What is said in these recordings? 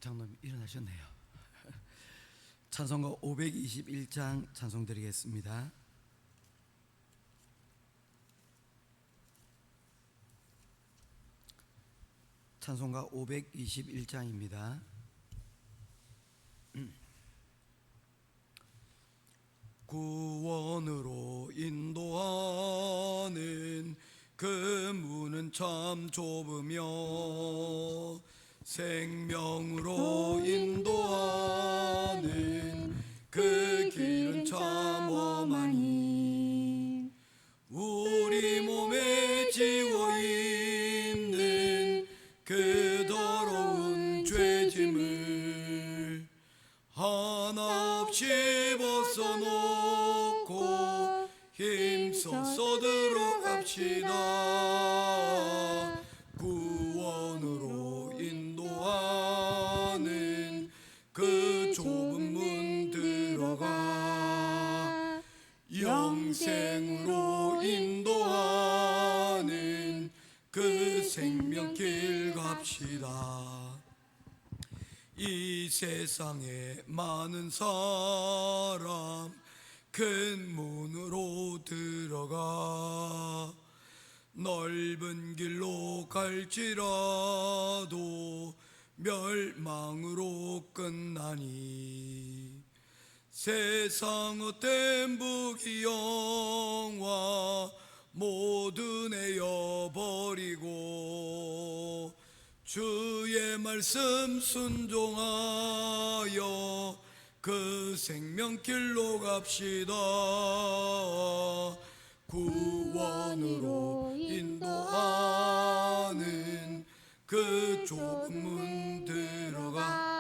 장로님 일어나셨네요. 찬송가 521장 찬송 드리겠습니다. 찬송가 521장입니다. 구원으로 인도하는 그 문은 참 좁으며 생명으로 인도하는 그 길은 참 험하니 우리 몸에 지워 있는 그 더러운 죄짐을 하나 없이 벗어놓고 힘써서 들어갑시다. 구원으로 인도하는 그 좁은 문 들어가 영생으로 인도하는 그 생명길 갑시다. 이 세상에 많은 사람 큰 문으로 들어가 넓은 길로 갈지라도 멸망으로 끝나니 세상 헛된 부귀영화 모두 내어버리고 주의 말씀 순종하여 그 생명길로 갑시다. 구원으로 인도하는 그 좁은 문 들어가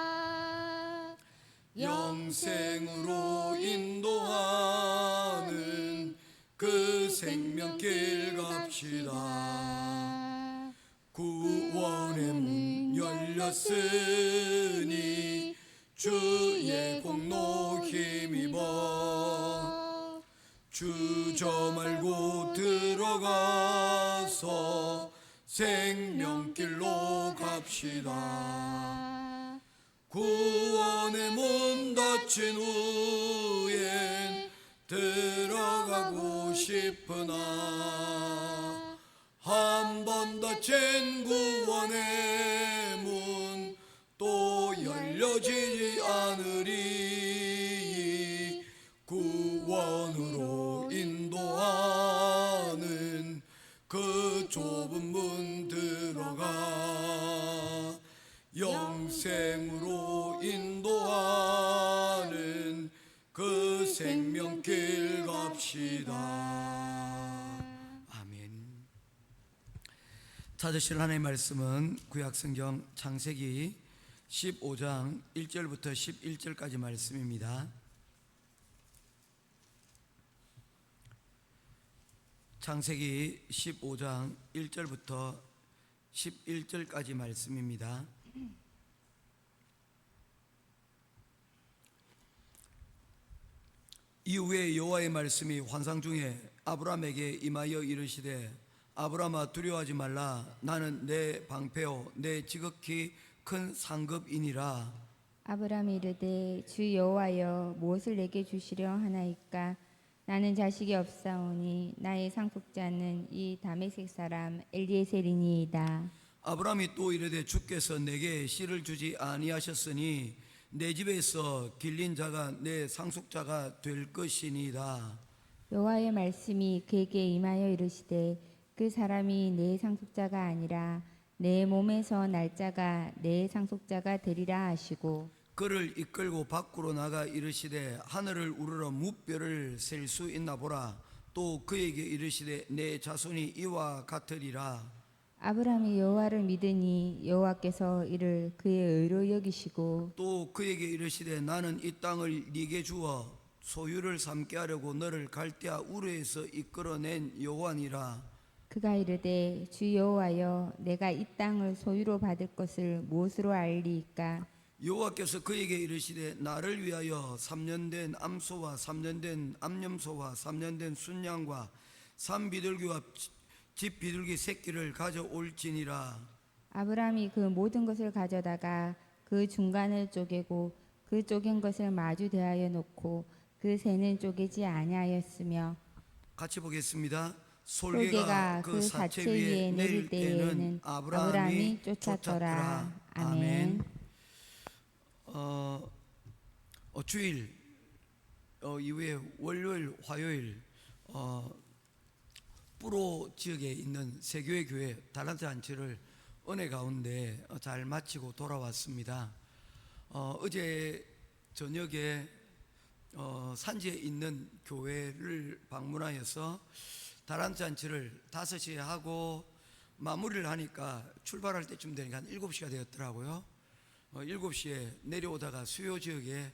영생으로 인도하는 그 생명길 갑시다. 구원의 문 열렸으니 주의 공로 힘입어 주저 말고 들어가서 생명길로 갑시다. 구원의 문 닫힌 후엔 들어가고 싶으나 한 번 닫힌 구원의 문 또 열려지지 않으리. 구원으로 인도하는 그 좁은 문 들어가 영생으로 인도하는 그 생명길 갑시다. 아멘. 찾으실 하나님의 말씀은 구약성경 창세기 15장 1절부터 11절까지 말씀입니다. 창세기 15장 1절부터 11절까지 말씀입니다. 이후에 여호와의 말씀이 환상 중에 아브라함에게 임하여 이르시되 아브라함아 두려워하지 말라. 나는 내 방패요 내 지극히 큰 상급이니라. 아브라함이 이르되 주 여호와여 무엇을 내게 주시려 하나이까. 나는 자식이 없사오니 나의 상속자는 이 다메섹 사람 엘리에셀이니이다. 아브라함이 또 이르되 주께서 내게 씨를 주지 아니하셨으니 내 집에서 길린 자가 내 상속자가 될 것이니이다. 여호와의 말씀이 그에게 임하여 이르시되 그 사람이 내 상속자가 아니라 내 몸에서 날 자가 내 상속자가 되리라 하시고 그를 이끌고 밖으로 나가 이르시되 하늘을 우러러 무뼈를 셀 수 있나 보라. 또 그에게 이르시되 내 자손이 이와 같으리라. 아브라함이 여호와를 믿으니 여호와께서 이를 그의 의로 여기시고 또 그에게 이르시되 나는 이 땅을 네게 주어 소유를 삼게 하려고 너를 갈대아 우르에서 이끌어낸 여호와니라. 그가 이르되 주 여호와여 내가 이 땅을 소유로 받을 것을 무엇으로 알리이까. 여호와께서 그에게 이르시되 나를 위하여 3년 된 암소와 3년 된 암염소와 3년 된 순양과 산비둘기와 집 비둘기 새끼를 가져올지니라. 아브라함이 그 모든 것을 가져다가 그 중간을 쪼개고 그 쪼갠 것을 마주 대하여 놓고 그 새는 쪼개지 아니하였으며 같이 보겠습니다. 솔개가 솔개가 그 그 사체 사체 위에 위에 내릴 내릴 때에는 때에는 아브라함이 아브라함이 쫓았더라. 쫓았더라. 아멘. 아멘. 주일 이후에 월요일, 화요일 뿌로 지역에 있는 세교회 교회 달란트 잔치를 은혜 가운데 잘 마치고 돌아왔습니다. 어제 저녁에 산지에 있는 교회를 방문하여서 달란트 잔치를 5시에 하고 마무리를 하니까 출발할 때쯤 되니까 한 7시가 되었더라고요. 7시에 내려오다가 수요 지역에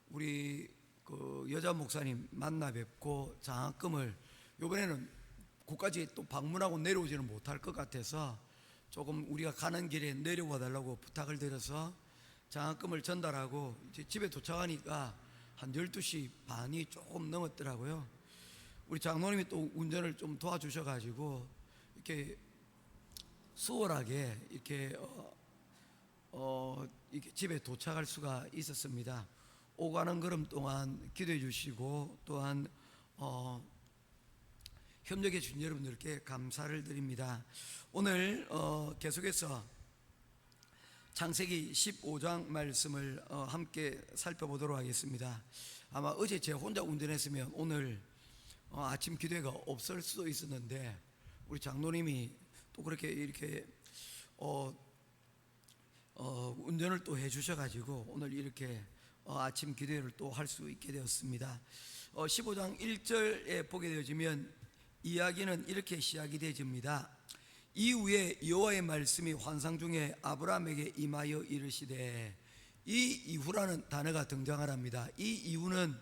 우리 그 여자 목사님 만나 뵙고 장학금을, 이번에는 국까지 또 방문하고 내려오지는 못할 것 같아서 조금 우리가 가는 길에 내려와 달라고 부탁을 드려서 장학금을 전달하고 이제 집에 도착하니까 한 12시 반이 조금 넘었더라고요. 우리 장로님이 또 운전을 좀 도와주셔가지고 이렇게 수월하게 이렇게 이렇게 집에 도착할 수가 있었습니다. 오가는 걸음 동안 기도해 주시고 또한 협력해 주신 여러분들께 감사를 드립니다. 오늘 계속해서 창세기 15장 말씀을 함께 살펴보도록 하겠습니다. 아마 어제 제가 혼자 운전했으면 오늘 아침 기도회가 없을 수도 있었는데 우리 장로님이 또 그렇게 이렇게 운전을 또 해주셔가지고 오늘 이렇게 아침 기도회를 또 할 수 있게 되었습니다. 15장 1절에 보게 되어지면 이야기는 이렇게 시작이 되어집니다. 이후에 여호와의 말씀이 환상 중에 아브라함에게 임하여 이르시되, 이 이후라는 단어가 등장합니다. 이 이후는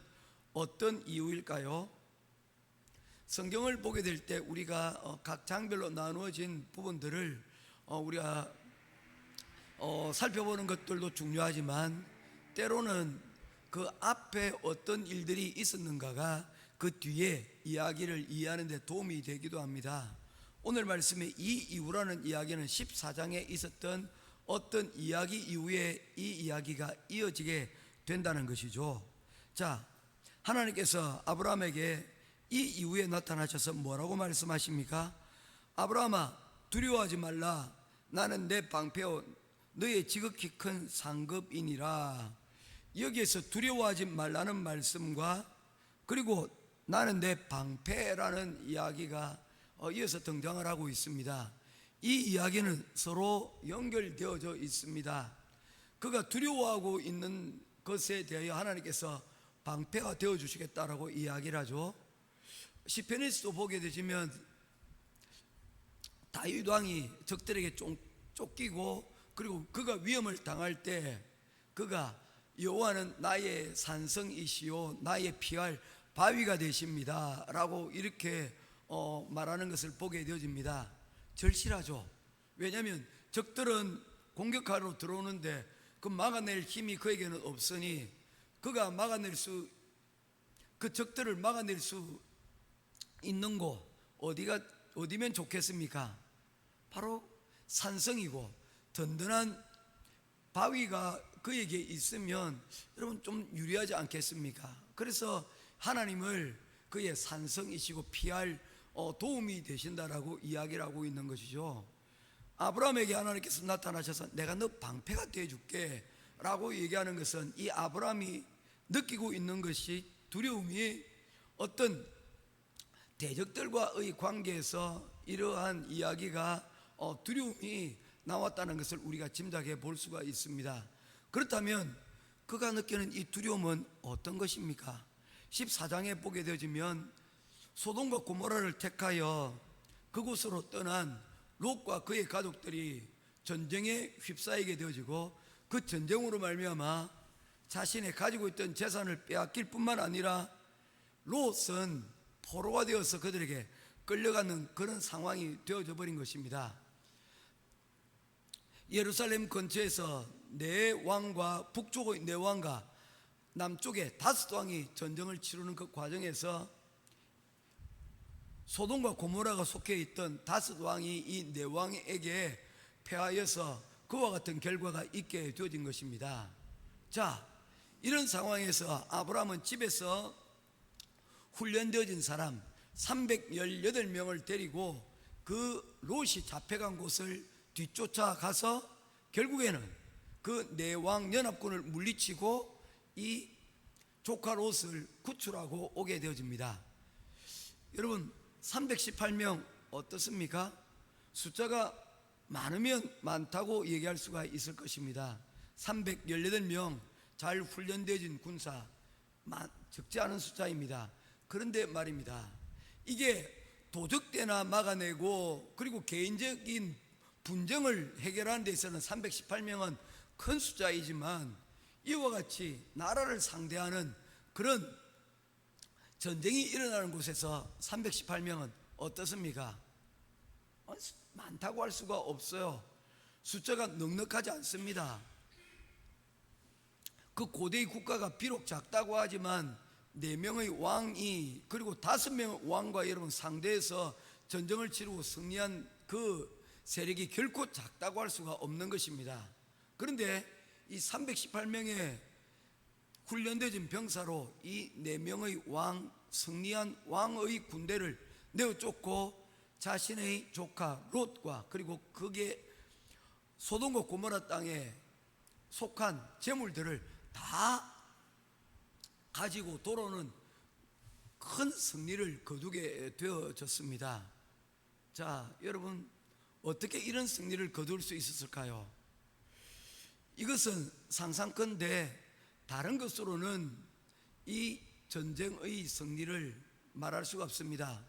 어떤 이유일까요? 성경을 보게 될 때 우리가 각 장별로 나누어진 부분들을 우리가 살펴보는 것들도 중요하지만 때로는 그 앞에 어떤 일들이 있었는가가 그 뒤에 이야기를 이해하는 데 도움이 되기도 합니다. 오늘 말씀의 이 이후라는 이야기는 14장에 있었던 어떤 이야기 이후에 이 이야기가 이어지게 된다는 것이죠. 자, 하나님께서 아브라함에게 이 이후에 나타나셔서 뭐라고 말씀하십니까? 아브라함아, 두려워하지 말라. 나는 내 방패요 너의 지극히 큰 상급이니라. 여기에서 두려워하지 말라는 말씀과 그리고 나는 내 방패라는 이야기가 이어서 등장을 하고 있습니다. 이 이야기는 서로 연결되어져 있습니다. 그가 두려워하고 있는 것에 대하여 하나님께서 방패가 되어 주시겠다라고 이야기를 하죠. 시편에서도 보게 되시면 다윗 왕이 적들에게 쫓기고 그리고 그가 위험을 당할 때 그가 여호와는 나의 산성이시요 나의 피할 바위가 되십니다 라고 이렇게 말하는 것을 보게 되어집니다. 절실하죠. 왜냐하면 적들은 공격하러 들어오는데 그 막아낼 힘이 그에게는 없으니 그가 그 적들을 막아낼 수 있는 곳 어디면 좋겠습니까? 바로 산성이고 든든한 바위가 그에게 있으면 여러분 좀 유리하지 않겠습니까? 그래서 하나님을 그의 산성이시고 피할 도움이 되신다라고 이야기를 하고 있는 것이죠. 아브라함에게 하나님께서 나타나셔서 내가 너 방패가 되어줄게 라고 얘기하는 것은 이 아브라함이 느끼고 있는 것이 두려움이 어떤 대적들과의 관계에서 이러한 이야기가 두려움이 나왔다는 것을 우리가 짐작해 볼 수가 있습니다. 그렇다면 그가 느끼는 이 두려움은 어떤 것입니까? 14장에 보게 되어지면 소돔과 고모라를 택하여 그곳으로 떠난 롯과 그의 가족들이 전쟁에 휩싸이게 되어지고 그 전쟁으로 말미암아 자신의 가지고 있던 재산을 빼앗길 뿐만 아니라 롯은 포로가 되어서 그들에게 끌려가는 그런 상황이 되어져 버린 것입니다. 예루살렘 근처에서 네 왕과 북쪽의 네 왕과 남쪽에 다섯 왕이 전쟁을 치르는 그 과정에서 소돔과 고모라가 속해 있던 다섯 왕이 이 네 왕에게 패하여서 그와 같은 결과가 있게 되어진 것입니다. 자, 이런 상황에서 아브라함은 집에서 훈련되어진 사람 318명을 데리고 그 롯이 잡혀간 곳을 뒤쫓아가서 결국에는 그 내왕 연합군을 물리치고 이 조카 롯을 구출하고 오게 되어집니다. 여러분, 318명 어떻습니까? 숫자가 많으면 많다고 얘기할 수가 있을 것입니다. 318명 잘 훈련되어진 군사, 적지 않은 숫자입니다. 그런데 말입니다, 이게 도적대나 막아내고 그리고 개인적인 분쟁을 해결하는 데 있어서는 318명은 큰 숫자이지만 이와 같이 나라를 상대하는 그런 전쟁이 일어나는 곳에서 318명은 어떻습니까? 많다고 할 수가 없어요. 숫자가 넉넉하지 않습니다. 그 고대의 국가가 비록 작다고 하지만 4명의 왕이 그리고 5명의 왕과 여러분 상대해서 전쟁을 치르고 승리한 그 세력이 결코 작다고 할 수가 없는 것입니다. 그런데 이 318명의 훈련되어진 병사로 이 4명의 왕, 승리한 왕의 군대를 내어쫓고 자신의 조카 롯과 그리고 그게 소돔과 고모라 땅에 속한 재물들을 다 가지고 돌아오는 큰 승리를 거두게 되어졌습니다. 자, 여러분, 어떻게 이런 승리를 거둘 수 있었을까요? 이것은 상상컨대 다른 것으로는 이 전쟁의 승리를 말할 수가 없습니다.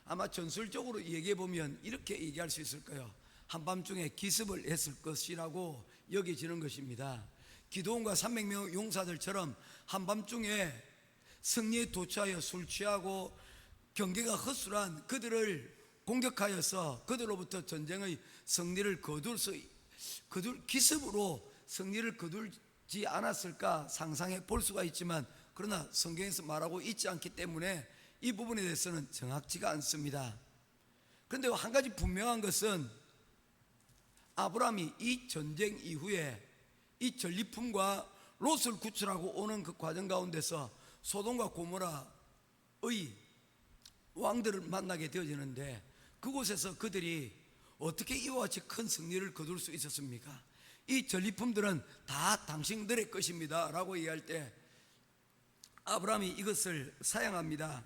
아마 전술적으로 얘기해 보면 이렇게 얘기할 수 있을 거예요. 한밤중에 기습을 했을 것이라고 여겨지는 것입니다. 기드온과 300명 용사들처럼 한밤중에 승리에 도취하여 술 취하고 경계가 허술한 그들을 공격하여서 그들로부터 전쟁의 승리를 거둘 기습으로 승리를 거둘지 않았을까 상상해 볼 수가 있지만, 그러나 성경에서 말하고 있지 않기 때문에 이 부분에 대해서는 정확치가 않습니다. 그런데 한 가지 분명한 것은 아브라함이 이 전쟁 이후에 이 전리품과 롯을 구출하고 오는 그 과정 가운데서 소돔과 고모라의 왕들을 만나게 되어지는데, 그곳에서 그들이 어떻게 이와 같이 큰 승리를 거둘 수 있었습니까? 이 전리품들은 다 당신들의 것입니다 라고 얘기할 때 아브라함이 이것을 사양합니다.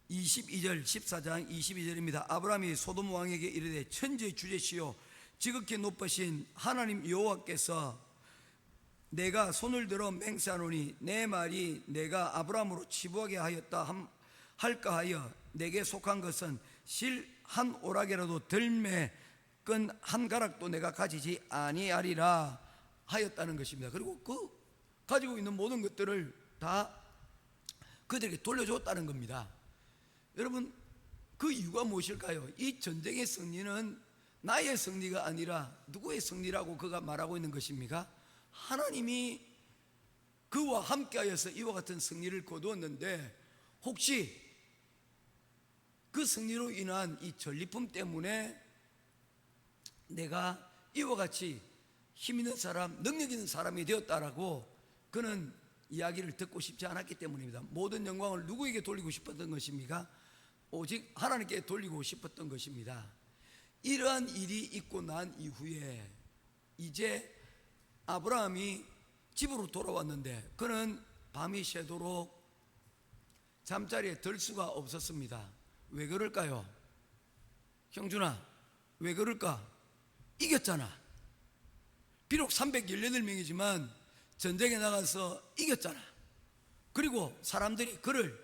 22절 14장 22절입니다. 아브라함이 소돔 왕에게 이르되 천지의 주제시요 지극히 높으신 하나님 여호와께서 내가 손을 들어 맹세하노니 내 말이 내가 아브라함으로 치부하게 하였다 할까 하여 내게 속한 것은 실 한 오락이라도 덜매 끈 한 가락도 내가 가지지 아니하리라 하였다는 것입니다. 그리고 그 가지고 있는 모든 것들을 다 그들에게 돌려줬다는 겁니다. 여러분, 그 이유가 무엇일까요? 이 전쟁의 승리는 나의 승리가 아니라 누구의 승리라고 그가 말하고 있는 것입니까? 하나님이 그와 함께하여서 이와 같은 승리를 거두었는데, 혹시 그 승리로 인한 이 전리품 때문에 내가 이와 같이 힘 있는 사람, 능력 있는 사람이 되었다라고 그는 이야기를 듣고 싶지 않았기 때문입니다. 모든 영광을 누구에게 돌리고 싶었던 것입니까? 오직 하나님께 돌리고 싶었던 것입니다. 이러한 일이 있고 난 이후에 이제 아브라함이 집으로 돌아왔는데 그는 밤이 새도록 잠자리에 들 수가 없었습니다. 왜 그럴까요? 형준아, 왜 그럴까? 이겼잖아. 비록 318명이지만 전쟁에 나가서 이겼잖아. 그리고 사람들이 그를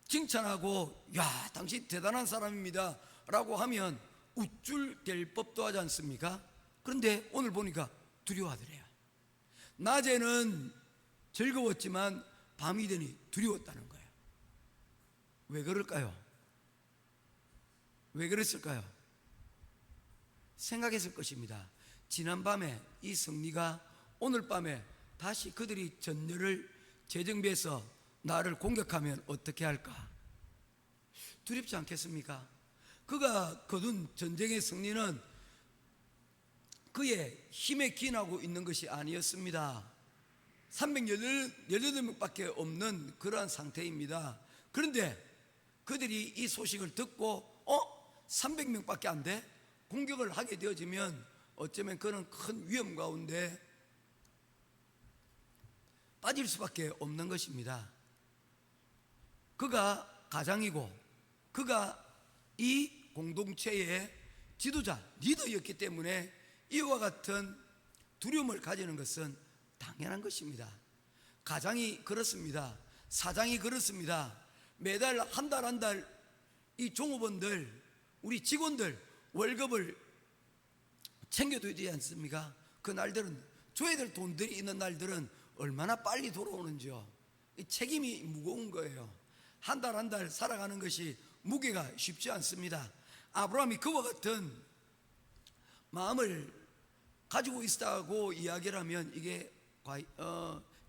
칭찬하고 야, 당신 대단한 사람입니다 라고 하면 우쭐댈 법도 하지 않습니까? 그런데 오늘 보니까 두려워하더래요. 낮에는 즐거웠지만 밤이 되니 두려웠다는 거예요. 왜 그럴까요? 왜 그랬을까요? 생각했을 것입니다. 지난밤에 이 승리가 오늘 밤에 다시 그들이 전열을 재정비해서 나를 공격하면 어떻게 할까? 두렵지 않겠습니까? 그가 거둔 전쟁의 승리는 그의 힘에 기인하고 있는 것이 아니었습니다. 318명밖에 없는 그러한 상태입니다. 그런데 그들이 이 소식을 듣고 300명밖에 안 돼? 공격을 하게 되어지면 어쩌면 그는 큰 위험 가운데 빠질 수밖에 없는 것입니다. 그가 가장이고 그가 이 공동체의 지도자, 리더였기 때문에 이와 같은 두려움을 가지는 것은 당연한 것입니다. 가장이 그렇습니다. 사장이 그렇습니다. 매달 한 달 한 달 이 종업원들, 우리 직원들 월급을 챙겨줘야 되지 않습니까? 그 날들은 줘야 될 돈들이 있는 날들은 얼마나 빨리 돌아오는지요. 이 책임이 무거운 거예요. 한 달 한 달 살아가는 것이 무게가 쉽지 않습니다. 아브라함이 그와 같은 마음을 가지고 있다고 이야기를 하면 이게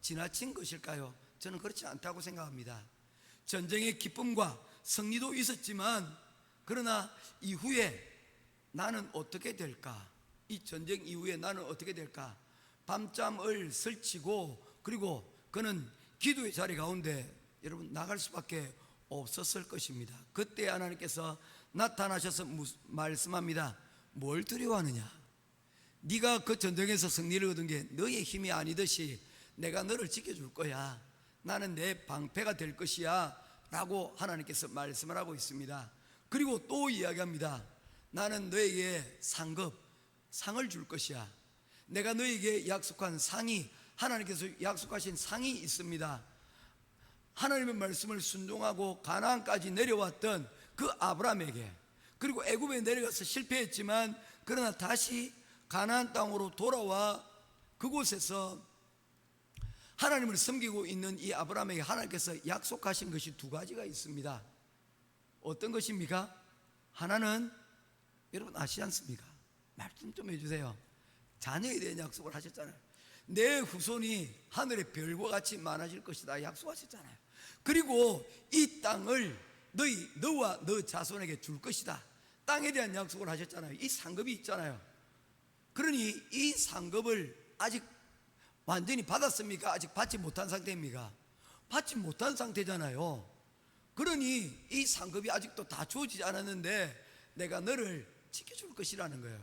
지나친 것일까요? 저는 그렇지 않다고 생각합니다. 전쟁의 기쁨과 승리도 있었지만 그러나 이후에 나는 어떻게 될까? 이 전쟁 이후에 나는 어떻게 될까? 밤잠을 설치고 그리고 그는 기도의 자리 가운데 여러분 나갈 수밖에 없었을 것입니다. 그때 하나님께서 나타나셔서 말씀합니다. 뭘 두려워하느냐? 네가 그 전쟁에서 승리를 얻은 게 너의 힘이 아니듯이 내가 너를 지켜줄 거야. 나는 내 방패가 될 것이야 라고 하나님께서 말씀을 하고 있습니다. 그리고 또 이야기합니다. 나는 너에게 상을 줄 것이야. 내가 너에게 약속한 상이, 하나님께서 약속하신 상이 있습니다. 하나님의 말씀을 순종하고 가나안까지 내려왔던 그 아브라함에게, 그리고 애굽에 내려가서 실패했지만 그러나 다시 가나안 땅으로 돌아와 그곳에서 하나님을 섬기고 있는 이 아브라함에게 하나님께서 약속하신 것이 두 가지가 있습니다. 어떤 것입니까? 하나는 여러분 아시지 않습니까? 말씀 좀 해주세요. 자녀에 대한 약속을 하셨잖아요. 내 후손이 하늘의 별과 같이 많아질 것이다 약속하셨잖아요. 그리고 이 땅을 너와 너 자손에게 줄 것이다. 땅에 대한 약속을 하셨잖아요. 이 상급이 있잖아요. 그러니 이 상급을 아직 완전히 받았습니까? 아직 받지 못한 상태입니까? 받지 못한 상태잖아요. 그러니 이 상급이 아직도 다 주어지지 않았는데 내가 너를 지켜줄 것이라는 거예요.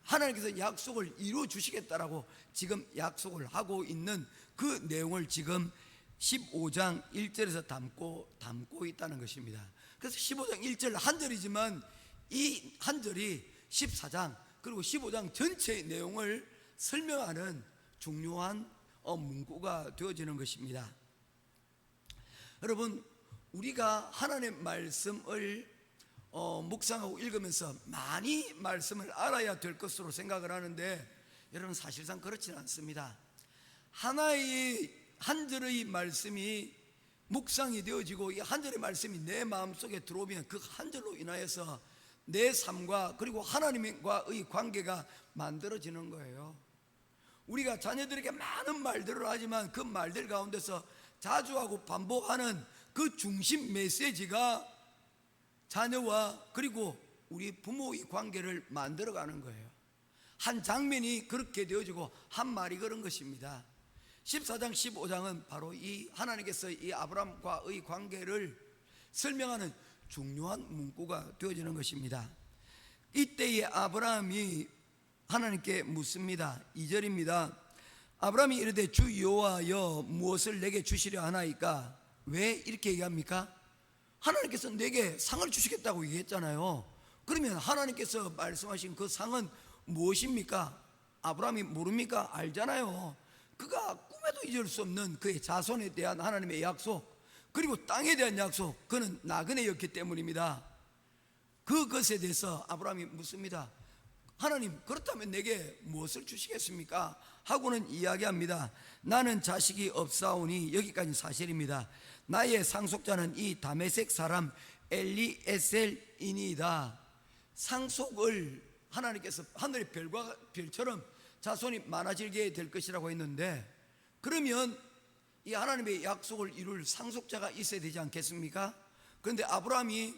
하나님께서 약속을 이루어 주시겠다라고 지금 약속을 하고 있는 그 내용을 지금 15장 1절에서 담고 있다는 것입니다. 그래서 15장 1절 한 절이지만 이 한 절이 14장 그리고 15장 전체의 내용을 설명하는 중요한 문구가 되어지는 것입니다. 여러분, 우리가 하나님의 말씀을 묵상하고 읽으면서 많이 말씀을 알아야 될 것으로 생각을 하는데 여러분 사실상 그렇지는 않습니다. 하나의 한 절의 말씀이 묵상이 되어지고 이 한 절의 말씀이 내 마음속에 들어오면 그 한 절로 인하여서 내 삶과 그리고 하나님과의 관계가 만들어지는 거예요. 우리가 자녀들에게 많은 말들을 하지만 그 말들 가운데서 자주 하고 반복하는 그 중심 메시지가 자녀와 그리고 우리 부모의 관계를 만들어가는 거예요. 한 장면이 그렇게 되어지고 한 말이 그런 것입니다. 14장 15장은 바로 이 하나님께서 이 아브라함과의 관계를 설명하는 중요한 문구가 되어지는 것입니다. 이때의 아브라함이 하나님께 묻습니다. 2절입니다. 아브라함이 이르되 주 여호와여 무엇을 내게 주시려 하나이까? 왜 이렇게 얘기합니까? 하나님께서 내게 상을 주시겠다고 얘기했잖아요. 그러면 하나님께서 말씀하신 그 상은 무엇입니까? 아브라함이 모릅니까? 알잖아요. 그가 꿈에도 잊을 수 없는 그의 자손에 대한 하나님의 약속, 그리고 땅에 대한 약속, 그는 나그네였기 때문입니다. 그것에 대해서 아브라함이 묻습니다. 하나님, 그렇다면 내게 무엇을 주시겠습니까? 하고는 이야기합니다. 나는 자식이 없사오니, 여기까지 사실입니다. 나의 상속자는 이 다메섹 사람 엘리에셀이니이다. 상속을 하나님께서 하늘의 별처럼 자손이 많아지게 될 것이라고 했는데, 그러면 이 하나님의 약속을 이룰 상속자가 있어야 되지 않겠습니까? 그런데 아브라함이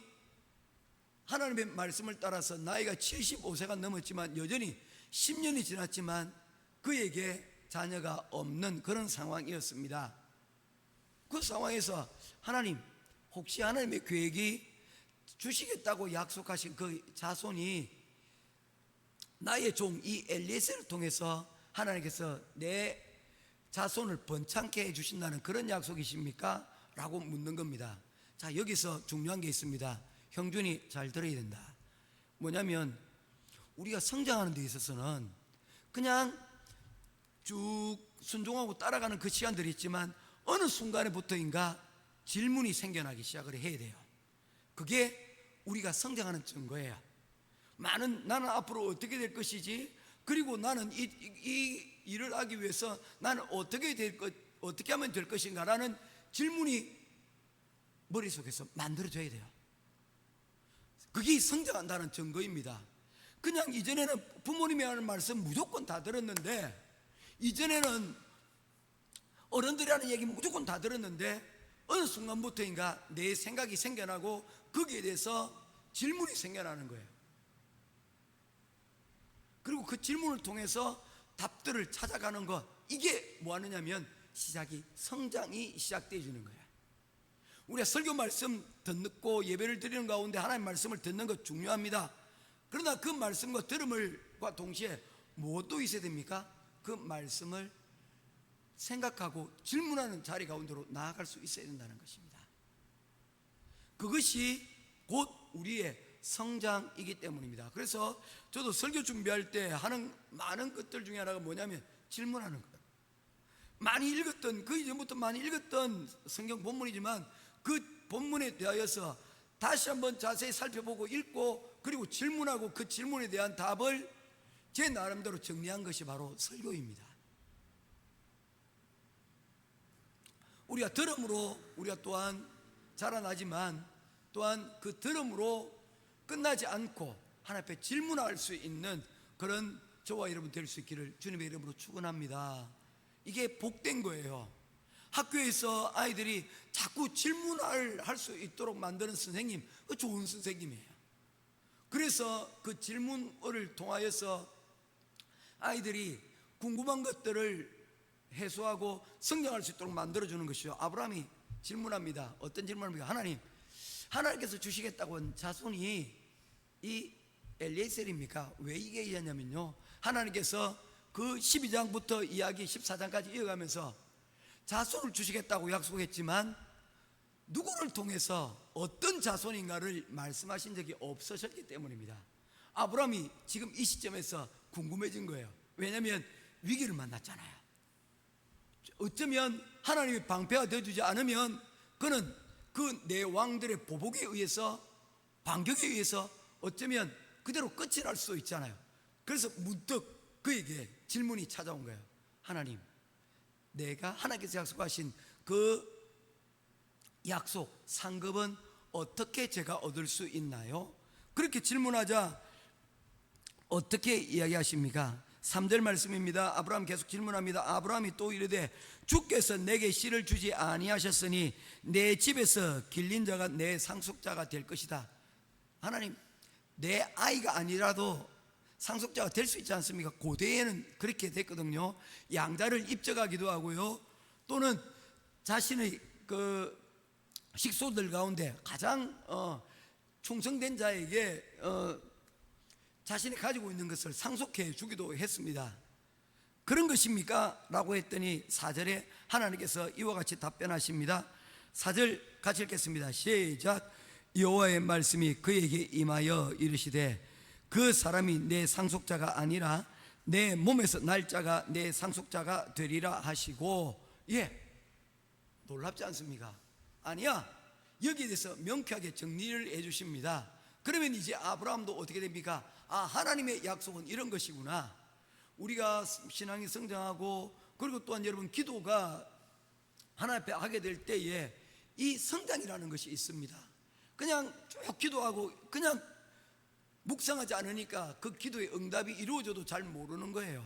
하나님의 말씀을 따라서 나이가 75세가 넘었지만 여전히 10년이 지났지만 그에게 자녀가 없는 그런 상황이었습니다. 그 상황에서 하나님, 혹시 하나님의 계획이 주시겠다고 약속하신 그 자손이 나의 종 이 엘리에셀을 통해서 하나님께서 내 자손을 번창케 해주신다는 그런 약속이십니까? 라고 묻는 겁니다. 자, 여기서 중요한 게 있습니다. 형준이 잘 들어야 된다. 뭐냐면 우리가 성장하는 데 있어서는 그냥 쭉 순종하고 따라가는 그 시간들이 있지만 어느 순간에부터인가 질문이 생겨나기 시작을 해야 돼요. 그게 우리가 성장하는 증거예요. 나는 앞으로 어떻게 될 것이지? 그리고 나는 이 일을 하기 위해서 나는 어떻게 하면 될 것인가? 라는 질문이 머릿속에서 만들어져야 돼요. 그게 성장한다는 증거입니다. 그냥 이전에는 부모님이 하는 말씀 무조건 다 들었는데, 이전에는 어른들이 하는 얘기 무조건 다 들었는데 어느 순간부터인가 내 생각이 생겨나고 거기에 대해서 질문이 생겨나는 거예요. 그리고 그 질문을 통해서 답들을 찾아가는 것, 이게 뭐 하느냐면 성장이 시작되어지는 거예요. 우리가 설교 말씀 듣고 예배를 드리는 가운데 하나님 말씀을 듣는 것 중요합니다. 그러나 그 말씀과 들음과 동시에 무엇도 있어야 됩니까? 그 말씀을 생각하고 질문하는 자리 가운데로 나아갈 수 있어야 된다는 것입니다. 그것이 곧 우리의 성장이기 때문입니다. 그래서 저도 설교 준비할 때 하는 많은 것들 중에 하나가 뭐냐면 질문하는 거예요. 그 이전부터 많이 읽었던 성경 본문이지만 그 본문에 대하여서 다시 한번 자세히 살펴보고 읽고, 그리고 질문하고 그 질문에 대한 답을 제 나름대로 정리한 것이 바로 설교입니다. 우리가 들음으로 우리가 또한 자라나지만, 또한 그 들음으로 끝나지 않고 하나님 앞에 질문할 수 있는 그런 저와 여러분 될 수 있기를 주님의 이름으로 축원합니다. 이게 복된 거예요. 학교에서 아이들이 자꾸 질문을 할 수 있도록 만드는 선생님, 그 좋은 선생님이에요. 그래서 그 질문을 통하여서 아이들이 궁금한 것들을 해소하고 성장할 수 있도록 만들어주는 것이요. 아브라함이 질문합니다. 어떤 질문을 합니까? 하나님께서 주시겠다고 한 자손이 이 엘리에셀입니까? 왜 이게 이야냐면요, 하나님께서 그 12장부터 이야기 14장까지 이어가면서 자손을 주시겠다고 약속했지만 누구를 통해서 어떤 자손인가를 말씀하신 적이 없으셨기 때문입니다. 아브라함이 지금 이 시점에서 궁금해진 거예요. 왜냐하면 위기를 만났잖아요. 어쩌면 하나님이 방패가 되어주지 않으면 그는 그 내 왕들의 보복에 의해서, 반격에 의해서 어쩌면 그대로 끝이 날 수도 있잖아요. 그래서 문득 그에게 질문이 찾아온 거예요. 하나님, 내가 하나님께서 약속하신 그 약속 상급은 어떻게 제가 얻을 수 있나요? 그렇게 질문하자 어떻게 이야기하십니까? 3절 말씀입니다. 아브라함 계속 질문합니다. 아브라함이 또 이르되 주께서 내게 씨를 주지 아니하셨으니 내 집에서 길린 자가 내 상속자가 될 것이다. 하나님, 내 아이가 아니라도 상속자가 될 수 있지 않습니까? 고대에는 그렇게 됐거든요. 양자를 입적하기도 하고요, 또는 자신의 그 식소들 가운데 가장 충성된 자에게 자신이 가지고 있는 것을 상속해 주기도 했습니다. 그런 것입니까? 라고 했더니 4절에 하나님께서 이와 같이 답변하십니다. 4절 같이 읽겠습니다. 시작. 여호와의 말씀이 그에게 임하여 이르시되 그 사람이 내 상속자가 아니라 내 몸에서 날 자가 내 상속자가 되리라 하시고. 놀랍지 않습니까? 아니야, 여기에 대해서 명쾌하게 정리를 해 주십니다. 그러면 이제 아브라함도 어떻게 됩니까? 하나님의 약속은 이런 것이구나. 우리가 신앙이 성장하고, 그리고 또한 여러분 기도가 하나님 앞에 하게 될 때에 이 성장이라는 것이 있습니다. 그냥 쭉 기도하고 그냥 묵상하지 않으니까 그 기도의 응답이 이루어져도 잘 모르는 거예요.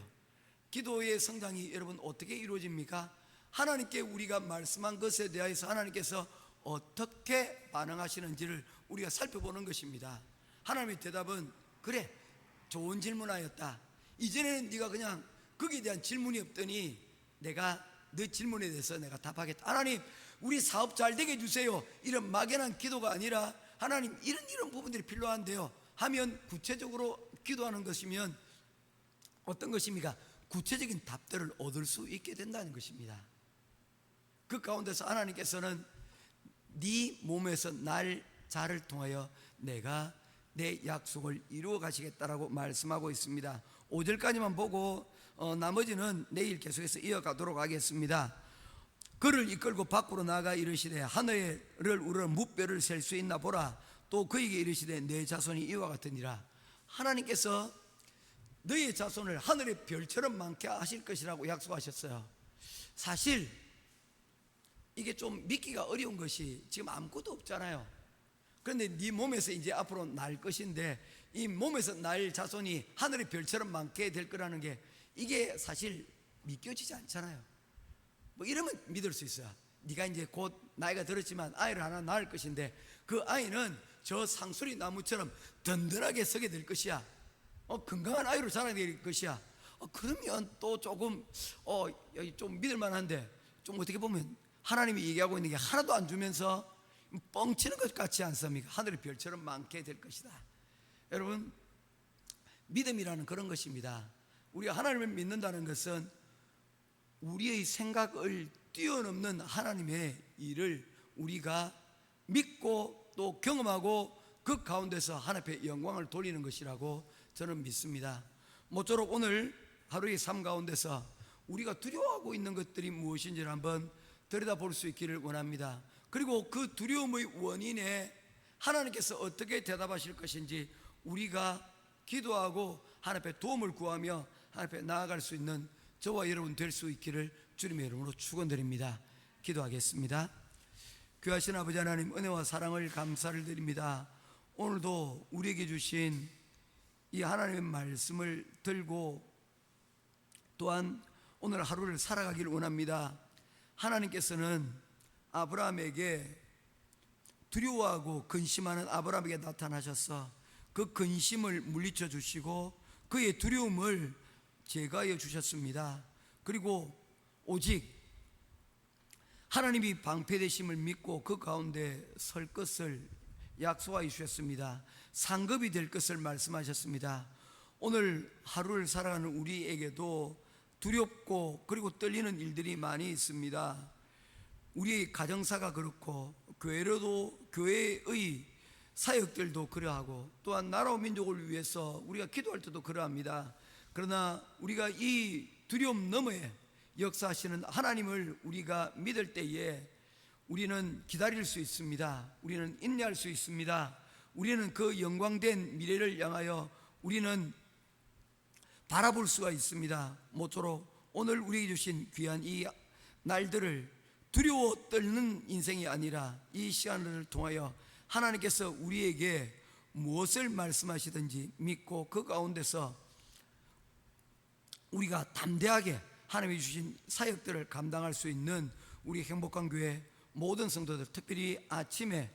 기도의 성장이 여러분 어떻게 이루어집니까? 하나님께 우리가 말씀한 것에 대해서 하나님께서 어떻게 반응하시는지를 우리가 살펴보는 것입니다. 하나님의 대답은 그래, 좋은 질문하였다. 이전에는 네가 그냥 거기에 대한 질문이 없더니 내가 너 질문에 대해서 내가 답하겠다. 하나님, 우리 사업 잘 되게 해주세요. 이런 막연한 기도가 아니라 하나님, 이런 부분들이 필요한데요 하면 구체적으로 기도하는 것이면 어떤 것입니까? 구체적인 답들을 얻을 수 있게 된다는 것입니다. 그 가운데서 하나님께서는 네 몸에서 날 자를 통하여 내가 내 약속을 이루어 가시겠다라고 말씀하고 있습니다. 5절까지만 보고 나머지는 내일 계속해서 이어가도록 하겠습니다. 그를 이끌고 밖으로 나가 이르시되 하늘을 우러 무뼈를 셀 수 있나 보라. 또 그에게 이르시되 내 자손이 이와 같으니라. 하나님께서 너의 자손을 하늘의 별처럼 많게 하실 것이라고 약속하셨어요. 사실 이게 좀 믿기가 어려운 것이 지금 아무것도 없잖아요. 그런데 네 몸에서 이제 앞으로 날 것인데 이 몸에서 날 자손이 하늘의 별처럼 많게 될 거라는 게 이게 사실 믿겨지지 않잖아요. 뭐 이러면 믿을 수 있어요. 네가 이제 곧 나이가 들었지만 아이를 하나 낳을 것인데 그 아이는 저 상수리 나무처럼 든든하게 서게 될 것이야. 건강한 아이로 자라게 될 것이야. 그러면 또 조금 좀 믿을 만한데, 좀 어떻게 보면 하나님이 얘기하고 있는 게 하나도 안 주면서 뻥치는 것 같지 않습니까? 하늘의 별처럼 많게 될 것이다. 여러분, 믿음이라는 그런 것입니다. 우리가 하나님을 믿는다는 것은 우리의 생각을 뛰어넘는 하나님의 일을 우리가 믿고 또 경험하고 그 가운데서 하나님 앞에 영광을 돌리는 것이라고 저는 믿습니다. 모쪼록 오늘 하루의 삶 가운데서 우리가 두려워하고 있는 것들이 무엇인지를 한번 들여다볼 수 있기를 원합니다. 그리고 그 두려움의 원인에 하나님께서 어떻게 대답하실 것인지 우리가 기도하고 하나님 앞에 도움을 구하며 하나님 앞에 나아갈 수 있는 저와 여러분 될 수 있기를 주님의 이름으로 축원드립니다. 기도하겠습니다. 귀하신 아버지 하나님, 은혜와 사랑을 감사를 드립니다. 오늘도 우리에게 주신 이 하나님의 말씀을 들고 또한 오늘 하루를 살아가기를 원합니다. 하나님께서는 아브라함에게 두려워하고 근심하는 아브라함에게 나타나셔서 그 근심을 물리쳐 주시고 그의 두려움을 제거하여 주셨습니다. 그리고 오직 하나님이 방패되심을 믿고 그 가운데 설 것을 약속하여 주셨습니다. 상급이 될 것을 말씀하셨습니다. 오늘 하루를 살아가는 우리에게도 두렵고 그리고 떨리는 일들이 많이 있습니다. 우리 가정사가 그렇고 교회의 사역들도 그러하고 또한 나라와 민족을 위해서 우리가 기도할 때도 그러합니다. 그러나 우리가 이 두려움 너머에 역사하시는 하나님을 우리가 믿을 때에 우리는 기다릴 수 있습니다. 우리는 인내할 수 있습니다. 우리는 그 영광된 미래를 향하여 우리는 바라볼 수가 있습니다. 모쪼록 오늘 우리에게 주신 귀한 이 날들을 두려워 떨는 인생이 아니라 이 시간을 통하여 하나님께서 우리에게 무엇을 말씀하시든지 믿고 그 가운데서 우리가 담대하게 하나님이 주신 사역들을 감당할 수 있는 우리 행복한 교회 모든 성도들, 특별히 아침에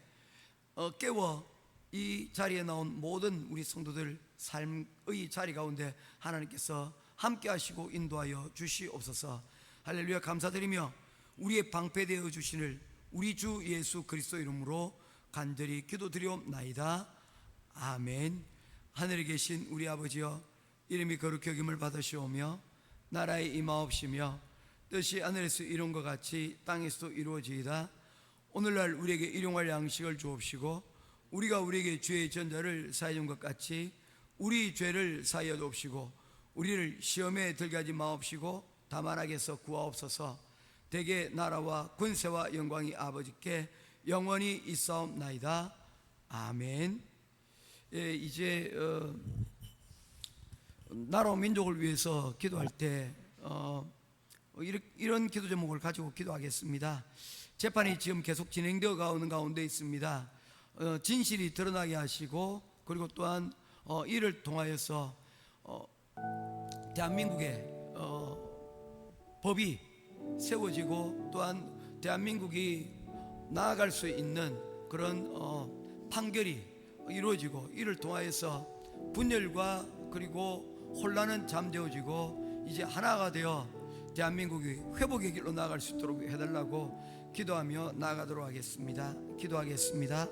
깨워 이 자리에 나온 모든 우리 성도들 삶의 자리 가운데 하나님께서 함께 하시고 인도하여 주시옵소서. 할렐루야. 감사드리며 우리의 방패되어 주시는 우리 주 예수 그리스도 이름으로 간절히 기도드리옵나이다. 아멘. 하늘에 계신 우리 아버지여, 이름이 거룩히 여김을 받으시오며 나라에 임하옵시며 뜻이 하늘에서 이룬 것 같이 땅에서도 이루어지이다. 오늘날 우리에게 일용할 양식을 주옵시고 우리가 우리에게 죄의 전자를 사해 준 것 같이 우리 죄를 사하여 주옵시고 우리를 시험에 들게 하지 마옵시고 다만 악에서 구하옵소서. 대개 나라와 권세와 영광이 아버지께 영원히 있사옵나이다. 아멘. 예, 이제 나라와 민족을 위해서 기도할 때 이런 기도 제목을 가지고 기도하겠습니다. 재판이 지금 계속 진행되어 가는 가운데 있습니다. 진실이 드러나게 하시고 그리고 또한 이를 통하여서 대한민국의 법이 세워지고 또한 대한민국이 나아갈 수 있는 그런 판결이 이루어지고 이를 통하여서 분열과 그리고 혼란은 잠재워지고 이제 하나가 되어 대한민국이 회복의 길로 나아갈 수 있도록 해달라고 기도하며 나아가도록 하겠습니다. 기도하겠습니다.